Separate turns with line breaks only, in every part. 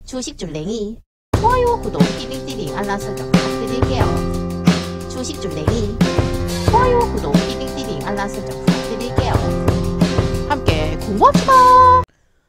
주식줄랭이 좋아요, 구독, 띠링띠링 알람 설정 부탁드릴게요. 주식줄랭이 좋아요, 구독, 띠링띠링 알람 설정 부탁드릴게요. 함께 공부합시다.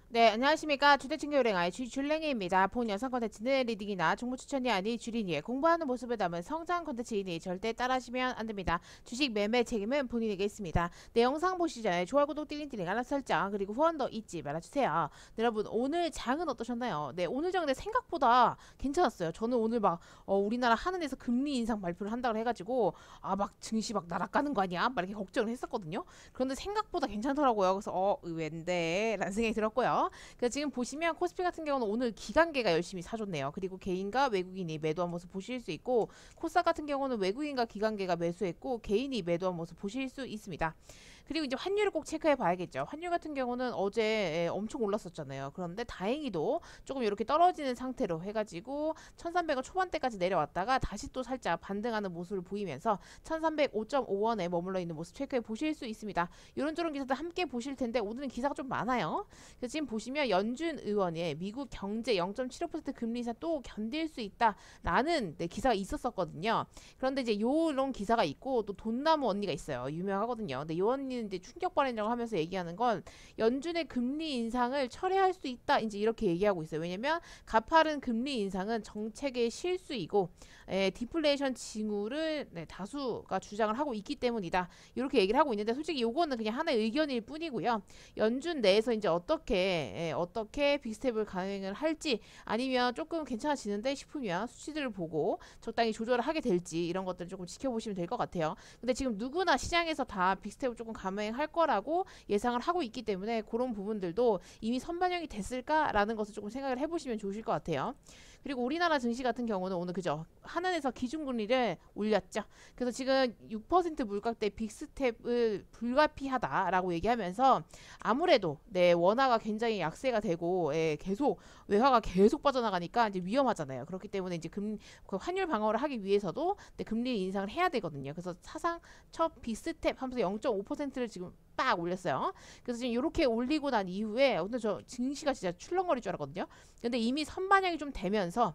네, 안녕하십니까. 주택증교랭아의 주줄랭이입니다. 본 영상 컨텐츠는 리딩이나 정보 추천이 아닌 주린이의 공부하는 모습을 담은 성장 컨텐츠이니 절대 따라하시면 안됩니다. 주식 매매 책임은 본인에게 있습니다. 내 영상 보시기 전에 좋아요, 구독, 띠링띠링 알람 설정 그리고 후원도 잊지 말아주세요. 네, 여러분 오늘 장은 어떠셨나요? 네, 오늘 장은 생각보다 괜찮았어요. 저는 오늘 막 우리나라 하늘에서 금리 인상 발표를 한다고 해가지고 막 증시 막 날아가는 거 아니야? 막 이렇게 걱정을 했었거든요. 그런데 생각보다 괜찮더라고요. 그래서 의외인데 라는 생각이 들었고요. 그래서 지금 보시면 코스피 같은 경우는 오늘 기관계가 열심히 사줬네요. 그리고 개인과 외국인이 매도한 모습 보실 수 있고, 코스닥 같은 경우는 외국인과 기관계가 매수했고 개인이 매도한 모습 보실 수 있습니다. 그리고 이제 환율을 꼭 체크해 봐야겠죠. 환율 같은 경우는 어제 엄청 올랐었잖아요. 그런데 다행히도 조금 이렇게 떨어지는 상태로 해가지고 1300원 초반대까지 내려왔다가 다시 또 살짝 반등하는 모습을 보이면서 1305.5원에 머물러 있는 모습 체크해 보실 수 있습니다. 이런저런 기사들 함께 보실 텐데 오늘은 기사가 좀 많아요. 그래서 지금 보시면 연준 의원의 미국 경제 0.75% 금리 인상 또 견딜 수 있다라는 기사가 있었었거든요. 그런데 이제 요런 기사가 있고 또 돈나무 언니가 있어요. 유명하거든요. 근데 요 언니는 이제 충격 발언이라고 하면서 얘기하는 건 연준의 금리 인상을 철회할 수 있다 이제 이렇게 얘기하고 있어요. 왜냐면 가파른 금리 인상은 정책의 실수이고 디플레이션 징후를 다수가 주장을 하고 있기 때문이다. 이렇게 얘기를 하고 있는데 솔직히 요거는 그냥 하나의 의견일 뿐이고요. 연준 내에서 이제 어떻게 빅스텝을 강행을 할지 아니면 조금 괜찮아지는데 싶으면 수치들을 보고 적당히 조절을 하게 될지 이런 것들을 조금 지켜보시면 될 것 같아요. 근데 지금 누구나 시장에서 다 빅스텝을 조금 감행할 거라고 예상을 하고 있기 때문에 그런 부분들도 이미 선반영이 됐을까라는 것을 조금 생각을 해보시면 좋으실 것 같아요. 그리고 우리나라 증시 같은 경우는 오늘 그죠? 한은에서 기준금리를 올렸죠. 그래서 지금 6% 물가대 빅스텝을 불가피하다라고 얘기하면서 아무래도 원화가 굉장히 약세가 되고 계속 외화가 계속 빠져나가니까 이제 위험하잖아요. 그렇기 때문에 이제 환율 방어를 하기 위해서도 금리 인상을 해야 되거든요. 그래서 사상 첫 빅스텝 하면서 0.5%를 지금 빡 올렸어요. 그래서 지금 이렇게 올리고 난 이후에 오늘 저 증시가 진짜 출렁거릴 줄 알았거든요. 근데 이미 선반영이 좀 되면서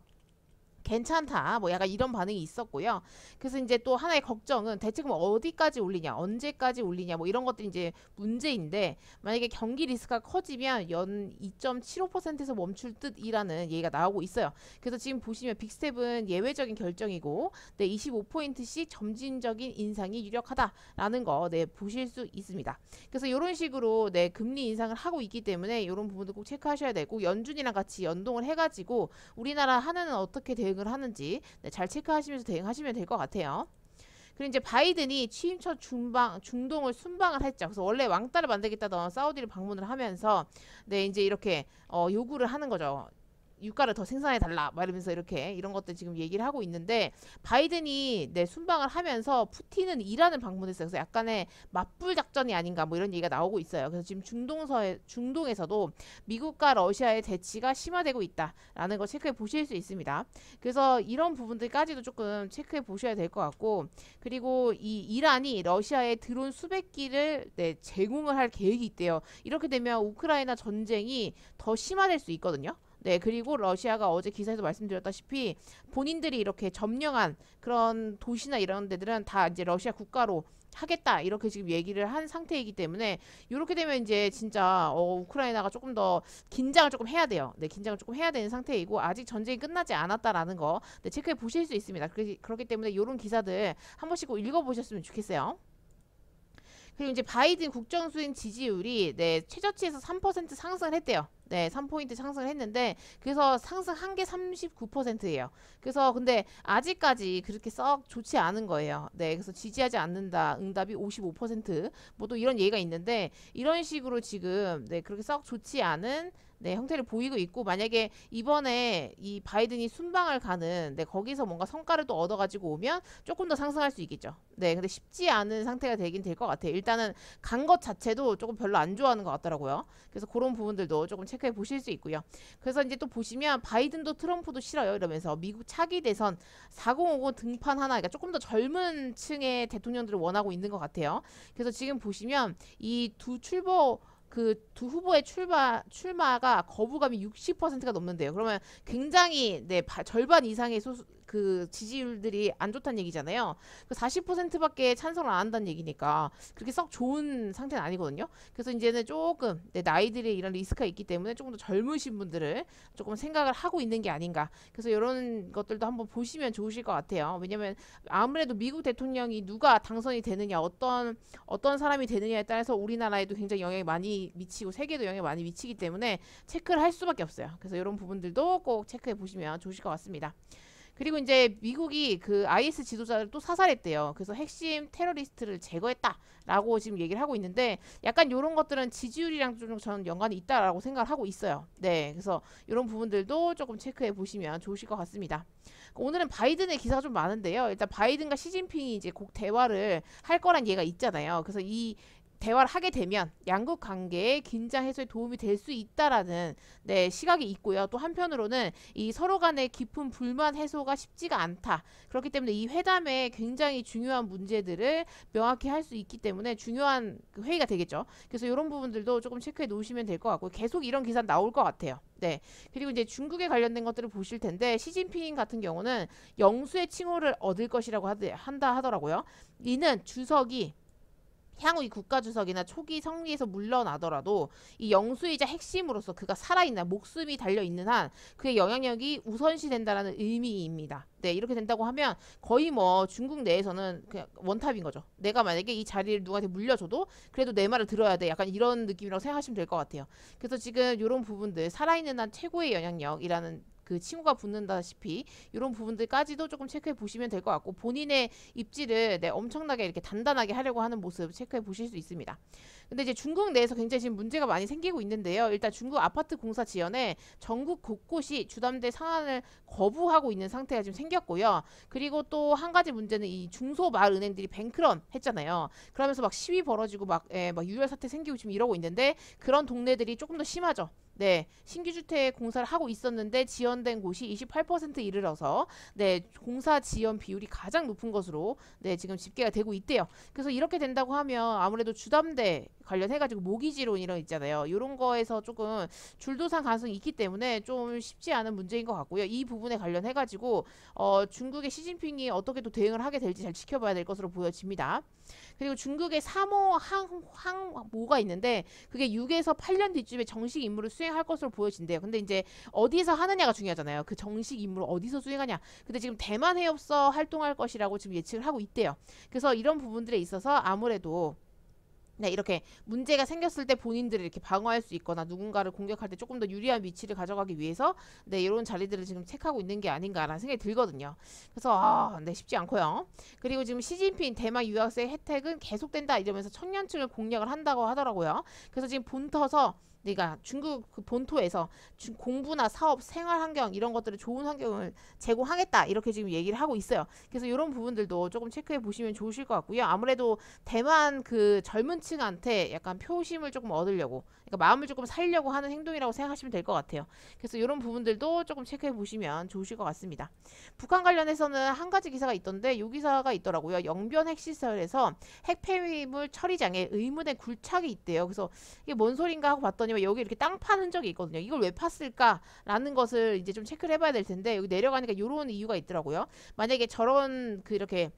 괜찮다 뭐 약간 이런 반응이 있었고요. 그래서 이제 또 하나의 걱정은 대체 그럼 어디까지 올리냐 언제까지 올리냐 뭐 이런 것들이 이제 문제인데, 만약에 경기 리스크가 커지면 연 2.75%에서 멈출 듯이라는 얘기가 나오고 있어요. 그래서 지금 보시면 빅스텝은 예외적인 결정이고 25포인트씩 점진적인 인상이 유력하다라는 거 보실 수 있습니다. 그래서 이런 식으로 금리 인상을 하고 있기 때문에 이런 부분도 꼭 체크하셔야 되고, 연준이랑 같이 연동을 해가지고 우리나라 하나는 어떻게 대응을 하는지 잘 체크하시면서 대응하시면 될 것 같아요. 그리고 이제 바이든이 취임 첫 중동을 순방을 했죠. 그래서 원래 왕따를 만들겠다던 사우디를 방문을 하면서 이제 이렇게 요구를 하는 거죠. 유가를 더 생산해달라 말하면서 이렇게 이런 것들 지금 얘기를 하고 있는데, 바이든이 순방을 하면서 푸틴은 이란을 방문했어요. 그래서 약간의 맞불 작전이 아닌가 뭐 이런 얘기가 나오고 있어요. 그래서 지금 중동에서도 미국과 러시아의 대치가 심화되고 있다라는 거 체크해 보실 수 있습니다. 그래서 이런 부분들까지도 조금 체크해 보셔야 될 것 같고, 그리고 이 이란이 러시아에 드론 수백 기를 제공을 할 계획이 있대요. 이렇게 되면 우크라이나 전쟁이 더 심화될 수 있거든요. 그리고 러시아가 어제 기사에서 말씀드렸다시피 본인들이 이렇게 점령한 그런 도시나 이런 데들은 다 이제 러시아 국가로 하겠다 이렇게 지금 얘기를 한 상태이기 때문에, 이렇게 되면 이제 진짜 우크라이나가 조금 더 긴장을 조금 해야 돼요. 긴장을 조금 해야 되는 상태이고 아직 전쟁이 끝나지 않았다라는 거 체크해 보실 수 있습니다. 그렇기 때문에 이런 기사들 한 번씩 꼭 읽어보셨으면 좋겠어요. 그리고 이제 바이든 국정수행 지지율이 최저치에서 3% 상승을 했대요. 3포인트 상승을 했는데, 그래서 상승한 게 39%예요. 그래서 근데 아직까지 그렇게 썩 좋지 않은 거예요. 그래서 지지하지 않는다 응답이 55%, 뭐 또 이런 얘기가 있는데, 이런 식으로 지금 그렇게 썩 좋지 않은 형태를 보이고 있고, 만약에 이번에 이 바이든이 순방을 가는 거기서 뭔가 성과를 또 얻어가지고 오면 조금 더 상승할 수 있겠죠. 근데 쉽지 않은 상태가 되긴 될 것 같아요. 일단은 간 것 자체도 조금 별로 안 좋아하는 것 같더라고요. 그래서 그런 부분들도 조금 체크해 보실 수 있고요. 그래서 이제 또 보시면 바이든도 트럼프도 싫어요 이러면서 미국 차기 대선 4050 등판 하나, 그러니까 조금 더 젊은 층의 대통령들을 원하고 있는 것 같아요. 그래서 지금 보시면 이 두 출범 그 두 후보의 출마가 거부감이 60%가 넘는데요. 그러면 굉장히 네, 절반 이상의 그 지지율들이 안 좋다는 얘기잖아요. 그 40%밖에 찬성을 안 한다는 얘기니까 그렇게 썩 좋은 상태는 아니거든요. 그래서 이제는 조금 네, 나이들의 이런 리스크가 있기 때문에 조금 더 젊으신 분들을 조금 생각을 하고 있는 게 아닌가. 그래서 이런 것들도 한번 보시면 좋으실 것 같아요. 왜냐면 아무래도 미국 대통령이 누가 당선이 되느냐, 어떤 사람이 되느냐에 따라서 우리나라에도 굉장히 영향이 많이 미치고 세계도 영향이 많이 미치기 때문에 체크를 할 수밖에 없어요. 그래서 이런 부분들도 꼭 체크해 보시면 좋으실 것 같습니다. 그리고 이제 미국이 그 IS 지도자를 또 사살했대요. 그래서 핵심 테러리스트를 제거했다라고 지금 얘기를 하고 있는데 약간 이런 것들은 지지율이랑 좀 저는 연관이 있다라고 생각을 하고 있어요. 네, 그래서 이런 부분들도 조금 체크해 보시면 좋으실 것 같습니다. 오늘은 바이든의 기사가 좀 많은데요. 일단 바이든과 시진핑이 이제 곧 대화를 할 거란 얘기가 있잖아요. 그래서 이 대화를 하게 되면 양국 관계의 긴장 해소에 도움이 될 수 있다라는 네, 시각이 있고요. 또 한편으로는 이 서로 간의 깊은 불만 해소가 쉽지가 않다. 그렇기 때문에 이 회담에 굉장히 중요한 문제들을 명확히 할 수 있기 때문에 중요한 회의가 되겠죠. 그래서 이런 부분들도 조금 체크해 놓으시면 될 것 같고 계속 이런 기사 나올 것 같아요. 네. 그리고 이제 중국에 관련된 것들을 보실 텐데 시진핑 같은 경우는 영수의 칭호를 얻을 것이라고 한다 하더라고요. 이는 주석이 향후 이 국가주석이나 초기 성리에서 물러나더라도 이 영수이자 핵심으로서 그가 살아있는 목숨이 달려있는 한 그의 영향력이 우선시 된다는 의미입니다. 네, 이렇게 된다고 하면 거의 뭐 중국 내에서는 그냥 원탑인 거죠. 내가 만약에 이 자리를 누구한테 물려줘도 그래도 내 말을 들어야 돼. 약간 이런 느낌이라고 생각하시면 될 것 같아요. 그래서 지금 이런 부분들 살아있는 한 최고의 영향력이라는 그 칭호가 붙는다시피 이런 부분들까지도 조금 체크해 보시면 될 것 같고 본인의 입지를 네, 엄청나게 이렇게 단단하게 하려고 하는 모습 체크해 보실 수 있습니다. 근데 이제 중국 내에서 굉장히 지금 문제가 많이 생기고 있는데요. 일단 중국 아파트 공사 지연에 전국 곳곳이 주담대 상한을 거부하고 있는 상태가 지금 생겼고요. 그리고 또 한 가지 문제는 이 중소마을 은행들이 뱅크런 했잖아요. 그러면서 막 시위 벌어지고 막 유혈 사태 생기고 지금 이러고 있는데 그런 동네들이 조금 더 심하죠. 네, 신규 주택 공사를 하고 있었는데 지연된 곳이 28% 이르러서 네, 공사 지연 비율이 가장 높은 것으로 네, 지금 집계가 되고 있대요. 그래서 이렇게 된다고 하면 아무래도 주담대 관련해가지고 모기지론 이런 있잖아요. 이런 거에서 조금 줄도산 가능성이 있기 때문에 좀 쉽지 않은 문제인 것 같고요. 이 부분에 관련해가지고 중국의 시진핑이 어떻게 또 대응을 하게 될지 잘 지켜봐야 될 것으로 보여집니다. 그리고 중국의 3호 항모가 있는데 그게 6에서 8년 뒤쯤에 정식 임무를 수행할 것으로 보여진대요. 근데 이제 어디서 하느냐가 중요하잖아요. 그 정식 임무를 어디서 수행하냐. 근데 지금 대만 해협서 활동할 것이라고 지금 예측을 하고 있대요. 그래서 이런 부분들에 있어서 아무래도 네, 이렇게 문제가 생겼을 때 본인들을 이렇게 방어할 수 있거나 누군가를 공격할 때 조금 더 유리한 위치를 가져가기 위해서 네, 이런 자리들을 지금 체크하고 있는 게 아닌가라는 생각이 들거든요. 그래서 네, 쉽지 않고요. 그리고 지금 시진핑 대만 유학생 혜택은 계속된다 이러면서 청년층을 공략을 한다고 하더라고요. 그래서 지금 본터서 그러니까 중국 그 본토에서 공부나 사업, 생활 환경 이런 것들을 좋은 환경을 제공하겠다 이렇게 지금 얘기를 하고 있어요. 그래서 이런 부분들도 조금 체크해 보시면 좋으실 것 같고요. 아무래도 대만 그 젊은 층한테 약간 표심을 조금 얻으려고 그러니까 마음을 조금 살려고 하는 행동이라고 생각하시면 될 것 같아요. 그래서 이런 부분들도 조금 체크해 보시면 좋으실 것 같습니다. 북한 관련해서는 한 가지 기사가 있던데 이 기사가 있더라고요. 영변 핵시설에서 핵 폐기물 처리장에 의문의 굴착이 있대요. 그래서 이게 뭔 소린가 하고 봤더니 여기 이렇게 땅 파는 적이 있거든요. 이걸 왜 팠을까라는 것을 이제 좀 체크를 해봐야 될 텐데 여기 내려가니까 이런 이유가 있더라고요. 만약에 저런 그 이렇게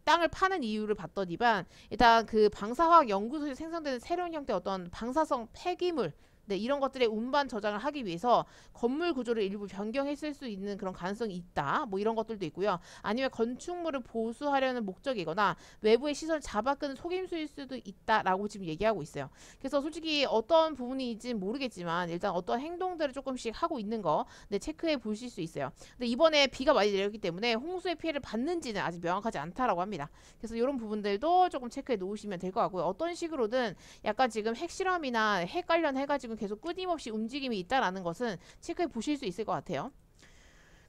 땅을 파는 이유를 봤더니만 일단 그 방사화학 연구소에서 생성되는 새로운 형태의 어떤 방사성 폐기물 네, 이런 것들의 운반 저장을 하기 위해서 건물 구조를 일부 변경했을 수 있는 그런 가능성이 있다. 뭐 이런 것들도 있고요. 아니면 건축물을 보수하려는 목적이거나 외부의 시선을 잡아끄는 속임수일 수도 있다라고 지금 얘기하고 있어요. 그래서 솔직히 어떤 부분인지는 모르겠지만 일단 어떤 행동들을 조금씩 하고 있는 거 네, 체크해 보실 수 있어요. 근데 이번에 비가 많이 내렸기 때문에 홍수의 피해를 받는지는 아직 명확하지 않다라고 합니다. 그래서 이런 부분들도 조금 체크해 놓으시면 될 것 같고요. 어떤 식으로든 약간 지금 핵실험이나 핵 관련해가지고 계속 끊임없이 움직임이 있다라는 것은 체크해 보실 수 있을 것 같아요.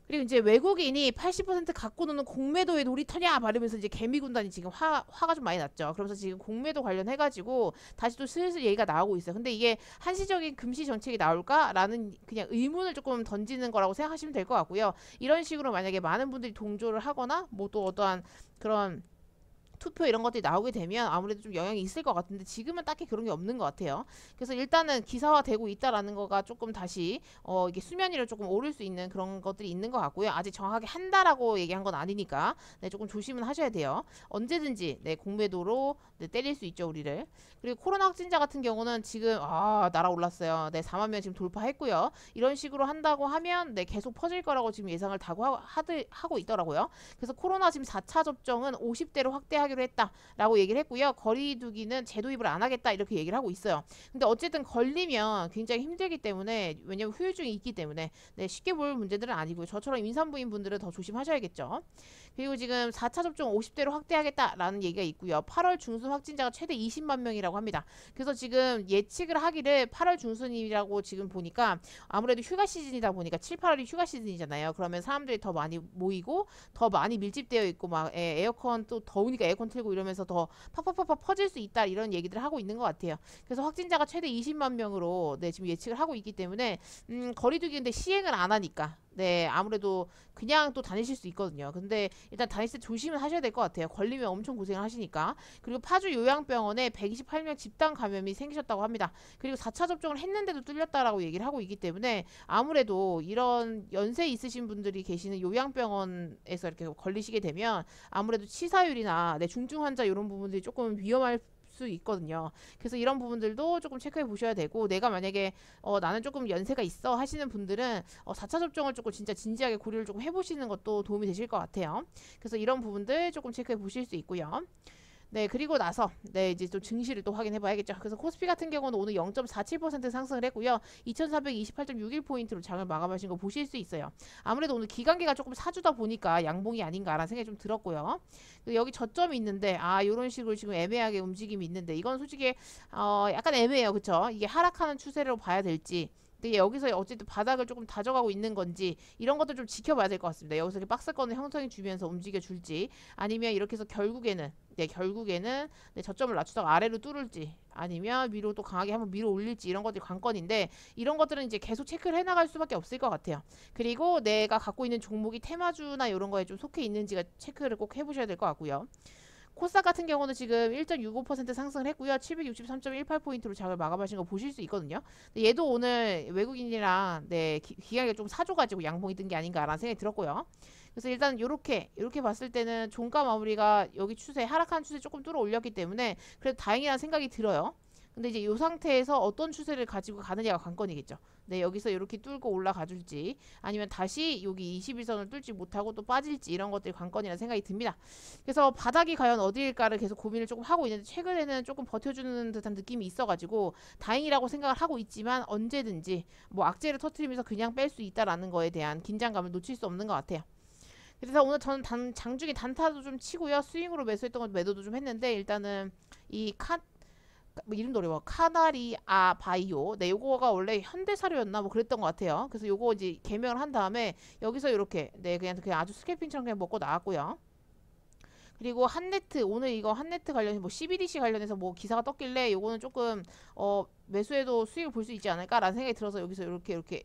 그리고 이제 외국인이 80% 갖고 노는 공매도의 놀이터냐 말하면서 이제 개미군단이 지금 화가 좀 많이 났죠. 그러면서 지금 공매도 관련해가지고 다시 또 슬슬 얘기가 나오고 있어요. 근데 이게 한시적인 금시 정책이 나올까라는 그냥 의문을 조금 던지는 거라고 생각하시면 될 것 같고요. 이런 식으로 만약에 많은 분들이 동조를 하거나 뭐 또 어떠한 그런 투표 이런 것들이 나오게 되면 아무래도 좀 영향이 있을 것 같은데 지금은 딱히 그런 게 없는 것 같아요. 그래서 일단은 기사화되고 있다라는 거가 조금 다시 이게 수면 위로 조금 오를 수 있는 그런 것들이 있는 것 같고요. 아직 정확하게 한다라고 얘기한 건 아니니까 네, 조금 조심은 하셔야 돼요. 언제든지 네, 공매도로 네, 때릴 수 있죠, 우리를. 그리고 코로나 확진자 같은 경우는 지금 날아올랐어요. 네, 4만 명 지금 돌파했고요. 이런 식으로 한다고 하면 네, 계속 퍼질 거라고 지금 예상을 하고 있더라고요. 그래서 코로나 지금 4차 접종은 50대로 확대하기로 했다라고 얘기를 했고요. 거리두기는 재도입을 안 하겠다 이렇게 얘기를 하고 있어요. 근데 어쨌든 걸리면 굉장히 힘들기 때문에 왜냐면 후유증이 있기 때문에 네, 쉽게 볼 문제들은 아니고요. 저처럼 임산부인 분들은 더 조심하셔야겠죠. 그리고 지금 4차 접종 50대로 확대하겠다라는 얘기가 있고요. 8월 중순 확진자가 최대 20만 명이라고 합니다. 그래서 지금 예측을 하기를 8월 중순이라고 지금 보니까 아무래도 휴가 시즌이다 보니까 7, 8월이 휴가 시즌이잖아요. 그러면 사람들이 더 많이 모이고 더 많이 밀집되어 있고 막 에어컨 또 더우니까 에어컨 틀고 이러면서 더 팍팍팍팍 퍼질 수 있다 이런 얘기들을 하고 있는 것 같아요. 그래서 확진자가 최대 20만 명으로 네, 지금 예측을 하고 있기 때문에 거리두기인데 시행을 안 하니까 네, 아무래도 그냥 또 다니실 수 있거든요. 근데 일단 다닐 때 조심을 하셔야 될 것 같아요. 걸리면 엄청 고생을 하시니까. 그리고 파주 요양병원에 128명 집단 감염이 생기셨다고 합니다. 그리고 4차 접종을 했는데도 뚫렸다라고 얘기를 하고 있기 때문에 아무래도 이런 연세 있으신 분들이 계시는 요양병원에서 이렇게 걸리시게 되면 아무래도 치사율이나 네, 중증 환자 이런 부분들이 조금 위험할 수 있거든요. 그래서 이런 부분들도 조금 체크해 보셔야 되고 내가 만약에 나는 조금 연세가 있어 하시는 분들은 4차 접종을 조금 진짜 진지하게 고려를 조금 해보시는 것도 도움이 되실 것 같아요. 그래서 이런 부분들 조금 체크해 보실 수 있고요. 네, 그리고 나서 네, 이제 또 증시를 또 확인해 봐야겠죠. 그래서 코스피 같은 경우는 오늘 0.47% 상승을 했고요. 2428.61포인트로 장을 마감하신 거 보실 수 있어요. 아무래도 오늘 기관계가 조금 사주다 보니까 양봉이 아닌가라는 생각이 좀 들었고요. 여기 저점이 있는데 요런 식으로 지금 애매하게 움직임이 있는데 이건 솔직히 약간 애매해요. 그쵸? 이게 하락하는 추세로 봐야 될지 근데 여기서 어쨌든 바닥을 조금 다져가고 있는 건지 이런 것도 좀 지켜봐야 될 것 같습니다. 여기서 이렇게 박스권을 형성해 주면서 움직여 줄지 아니면 이렇게 해서 결국에는 네, 저점을 낮추다가 아래로 뚫을지 아니면 위로 또 강하게 한번 밀어 올릴지 이런 것들이 관건인데 이런 것들은 이제 계속 체크를 해나갈 수밖에 없을 것 같아요. 그리고 내가 갖고 있는 종목이 테마주나 이런 거에 좀 속해 있는지가 체크를 꼭 해보셔야 될 것 같고요. 코스닥 같은 경우는 지금 1.65% 상승을 했고요. 763.18포인트로 장을 마감하신 거 보실 수 있거든요. 얘도 오늘 외국인이랑 네, 기간이 좀 사줘가지고 양봉이 든 게 아닌가라는 생각이 들었고요. 그래서 일단 요렇게 봤을 때는 종가 마무리가 여기 추세 하락하는 추세 조금 뚫어 올렸기 때문에 그래도 다행이라는 생각이 들어요. 근데 이제 이 상태에서 어떤 추세를 가지고 가느냐가 관건이겠죠. 네, 여기서 이렇게 뚫고 올라가 줄지 아니면 다시 여기 21선을 뚫지 못하고 또 빠질지 이런 것들이 관건이라는 생각이 듭니다. 그래서 바닥이 과연 어디일까를 계속 고민을 조금 하고 있는데 최근에는 조금 버텨주는 듯한 느낌이 있어가지고 다행이라고 생각을 하고 있지만 언제든지 뭐 악재를 터트리면서 그냥 뺄 수 있다라는 거에 대한 긴장감을 놓칠 수 없는 것 같아요. 그래서 오늘 저는 장중에 단타도 좀 치고요. 스윙으로 매수했던 것 매도도 좀 했는데 일단은 이 뭐 이름도 어려워. 카나리아 바이오. 네, 요거가 원래 현대사료였나 뭐 그랬던 것 같아요. 그래서 요거 이제 개명을 한 다음에 여기서 이렇게 네, 그냥 아주 스캘핑처럼 그냥 먹고 나왔고요. 그리고 한네트 오늘 이거 한네트 관련해서 뭐 CBDC 관련해서 뭐 기사가 떴길래 요거는 조금 매수해도 수익을 볼 수 있지 않을까라는 생각이 들어서 여기서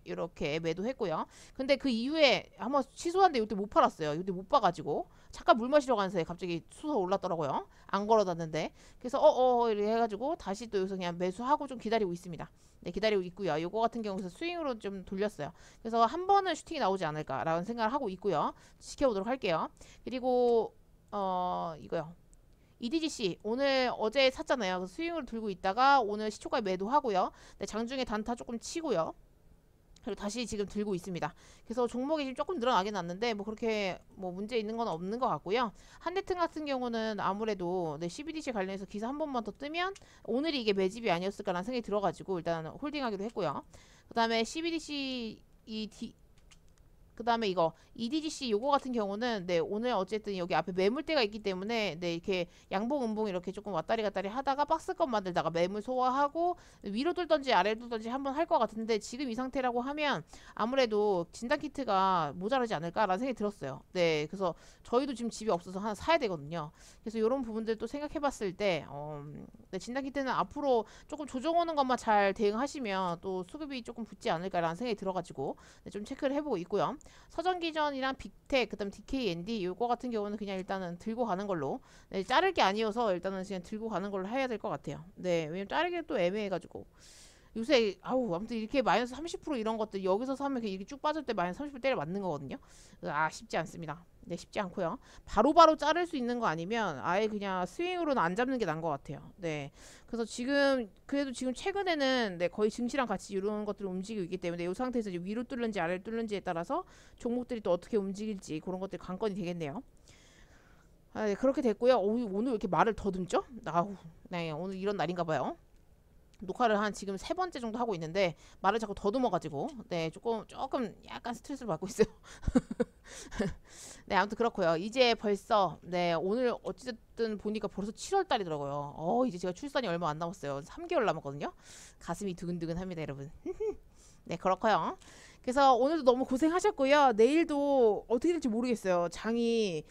이렇게 매도했고요. 근데 그 이후에 한번 취소한데 이때 못 팔았어요. 이때 못 봐가지고 잠깐 물 마시러 가는 사이에 갑자기 수서 올랐더라고요. 안 걸어놨는데 그래서 이렇게 해가지고 다시 또 여기서 그냥 매수하고 좀 기다리고 있습니다. 네, 기다리고 있고요. 요거 같은 경우에서 스윙으로 좀 돌렸어요. 그래서 한 번은 슈팅이 나오지 않을까라는 생각을 하고 있고요. 지켜보도록 할게요. 그리고 이거요. EDGC 오늘 어제 샀잖아요. 그래서 스윙으로 들고 있다가 오늘 시초가에 매도하고요. 네, 장중에 단타 조금 치고요. 그리고 다시 지금 들고 있습니다. 그래서 종목이 지금 조금 늘어나긴 났는데 뭐 그렇게 뭐 문제 있는 건 없는 것 같고요. 한대튼 같은 경우는 아무래도 네, CBDC 관련해서 기사 한 번만 더 뜨면 오늘이 이게 매집이 아니었을까라는 생각이 들어가지고 일단 홀딩하기로 했고요. 그 다음에 CBDC 그 다음에 이거 EDGC 요거 같은 경우는 네, 오늘 어쨌든 여기 앞에 매물대가 있기 때문에 네, 이렇게 양봉 음봉 이렇게 조금 왔다리 갔다리 하다가 박스권 만들다가 매물 소화하고 위로 돌던지 아래로 돌던지 한번 할 것 같은데 지금 이 상태라고 하면 아무래도 진단키트가 모자라지 않을까라는 생각이 들었어요. 네, 그래서 저희도 지금 집에 없어서 하나 사야 되거든요. 그래서 이런 부분들도 생각해봤을 때 네, 진단키트는 앞으로 조금 조정 오는 것만 잘 대응하시면 또 수급이 조금 붙지 않을까라는 생각이 들어가지고 네, 좀 체크를 해보고 있고요. 서전기전이랑 빅텍 그다음 DKND 요거 같은 경우는 그냥 일단은 들고 가는 걸로 네, 자를 게 아니어서 일단은 그냥 들고 가는 걸로 해야 될 것 같아요. 네, 왜냐면 자르기 또 애매해가지고 요새 아우 아무튼 이렇게 마이너스 30% 이런 것들 여기서 사면 이렇게 쭉 빠질 때 마이너스 30% 때려 맞는 거거든요. 아 쉽지 않습니다. 네 쉽지 않고요. 바로바로 자를 수 있는 거 아니면 아예 그냥 스윙으로는 안 잡는 게 나은 것 같아요. 네. 그래서 지금 그래도 지금 최근에는 네 거의 증시랑 같이 이런 것들을 움직이고 있기 때문에 이 상태에서 이제 위로 뚫는지 아래로 뚫는지에 따라서 종목들이 또 어떻게 움직일지 그런 것들이 관건이 되겠네요. 아, 네, 그렇게 됐고요. 오늘 왜 이렇게 말을 더듬죠? 아우, 네, 오늘 이런 날인가 봐요. 녹화를 한 지금 3번째 정도 하고 있는데 말을 자꾸 더듬어가지고 네 조금 약간 스트레스를 받고 있어요. 네 아무튼 그렇고요. 이제 벌써 네 오늘 어찌됐든 보니까 벌써 7월 달이더라고요. 이제 제가 출산이 얼마 안 남았어요. 3개월 남았거든요. 가슴이 두근두근합니다 여러분. 네 그렇고요. 그래서 오늘도 너무 고생하셨고요. 내일도 어떻게 될지 모르겠어요. 장이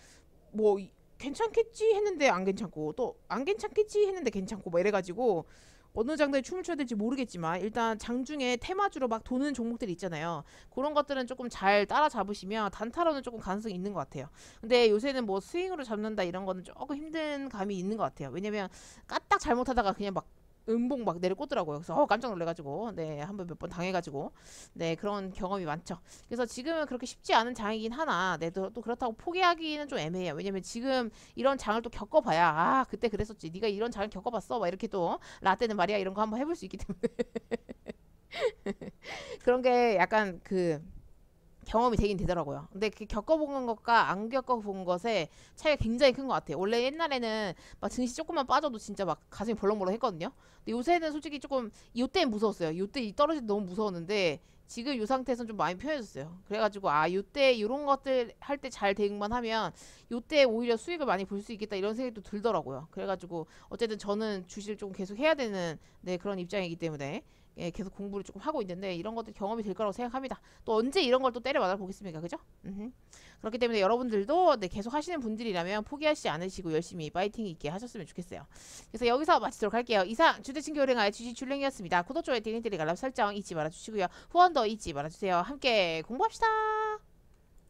뭐 괜찮겠지 했는데 안 괜찮고 또 안 괜찮겠지 했는데 괜찮고 뭐 이래가지고 어느 장단에 춤을 춰야 될지 모르겠지만 일단 장중에 테마주로 막 도는 종목들이 있잖아요. 그런 것들은 조금 잘 따라잡으시면 단타로는 조금 가능성이 있는 것 같아요. 근데 요새는 뭐 스윙으로 잡는다 이런 거는 조금 힘든 감이 있는 것 같아요. 왜냐면 까딱 잘못하다가 그냥 막 음봉 막 내려꽂더라고요. 그래서 깜짝 놀래가지고 네 한번 몇 번 당해가지고 네 그런 경험이 많죠. 그래서 지금은 그렇게 쉽지 않은 장이긴 하나 또 그렇다고 포기하기는 좀 애매해요. 왜냐면 지금 이런 장을 또 겪어봐야 아 그때 그랬었지 네가 이런 장을 겪어봤어 막 이렇게 또 라떼는 말이야 이런 거 한번 해볼 수 있기 때문에 그런 게 약간 그 경험이 되긴 되더라고요. 근데 그 겪어본 것과 안 겪어본 것의 차이가 굉장히 큰 것 같아요. 원래 옛날에는 막 증시 조금만 빠져도 진짜 막 가슴이 벌렁벌렁 했거든요. 근데 요새는 솔직히 조금 요때는 무서웠어요. 요때 이 떨어질 때 너무 무서웠는데 지금 요 상태에서는 좀 많이 편해졌어요. 그래가지고 아 요때 요런 것들 할 때 잘 대응만 하면 요때 오히려 수익을 많이 볼 수 있겠다 이런 생각도 들더라고요. 그래가지고 어쨌든 저는 주식을 좀 계속 해야 되는 네, 그런 입장이기 때문에 예, 계속 공부를 조금 하고 있는데 이런 것들 경험이 될 거라고 생각합니다. 또 언제 이런 걸 또 때려 맞아 보겠습니까? 그죠? 그렇기 때문에 여러분들도 네, 계속 하시는 분들이라면 포기하지 않으시고 열심히 파이팅 있게 하셨으면 좋겠어요. 그래서 여기서 마치도록 할게요. 이상 주대친교 은행아의 주식 줄랭이었습니다. 구독, 좋아요, 띠링띠링 알람 설정 잊지 말아주시고요. 후원도 잊지 말아주세요. 함께 공부합시다.